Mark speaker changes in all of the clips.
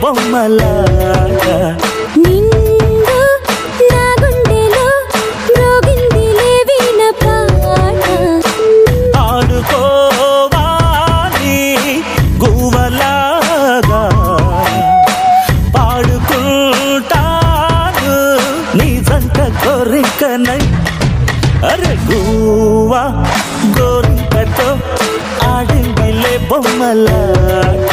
Speaker 1: బొమ్మలాట ఆడుకోవాలి గువ్వలాగా పాడుకుంటాను నీ జంట కోరికనై అరే గువ్వా గోరింకతో ఆడిందిలే బొమ్మలాట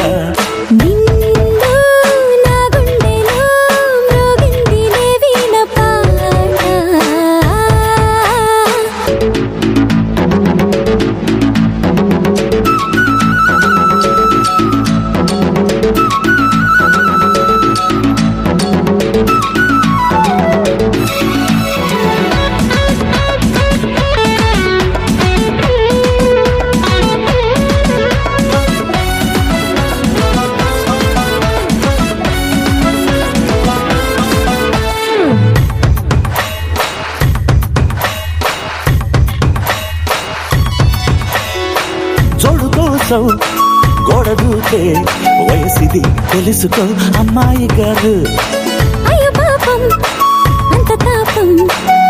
Speaker 1: జోడు కోసం గోడ దూకే వయసిది తెలుసుకో అమ్మాయి గారు
Speaker 2: అయ్యో పాపం అంత తాపం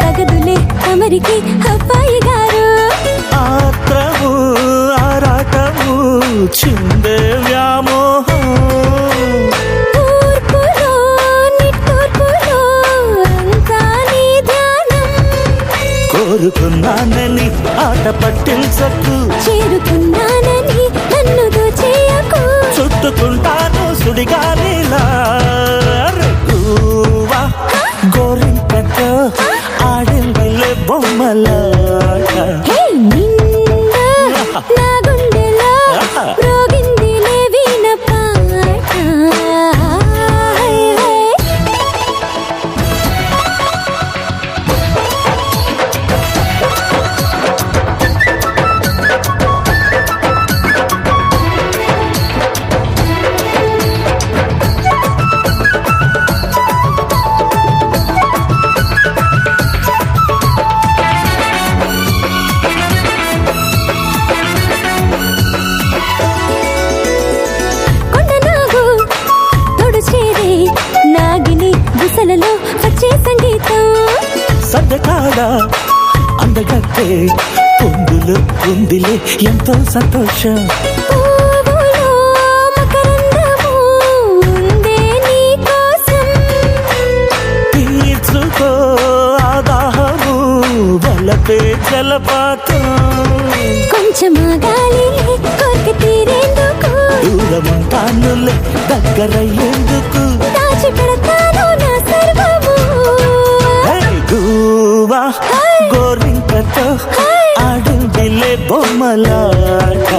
Speaker 2: తగదులే అమరికి అబ్బాయి గారు
Speaker 1: ఆత్రము ఆరాటము చిందే వ్యామోహం
Speaker 2: తూర్పులో నిట్టూర్పులో అంతా నీ ధ్యానం
Speaker 1: కోరుకున్నానని ఆట పట్టించకు
Speaker 2: చేరుకున్నానని నన్ను దోచేయకు
Speaker 1: చుట్టుకుంటాను సుడిగాలిలా గువ్వా గోరింకతో ఆడిందిలే బొమ్మలాట
Speaker 2: హే నిండా నా గుండెలో రోగిందిలే వీణ పాట హే హే నాగిని గుసలలో వచ్చే సంగీతం
Speaker 1: సద్దకాడ అందగట్టే పొందులు ఉందిలే ఎంతో సంతోషం
Speaker 2: పువ్వులో మకరందము ఉందే నీ కోసం
Speaker 1: తీర్చుకో ఆదాహము వలపే జలపాతం
Speaker 2: కొంచెం గాలిలే కోరిక తీరేందుకు
Speaker 1: దూరమంటానులే దగ్గరయ్యేందుకు
Speaker 2: దాచి పెడతాను నా సర్వము
Speaker 1: గువ్వా గోరింకతో ఆడిందిలే బొమ్మలాట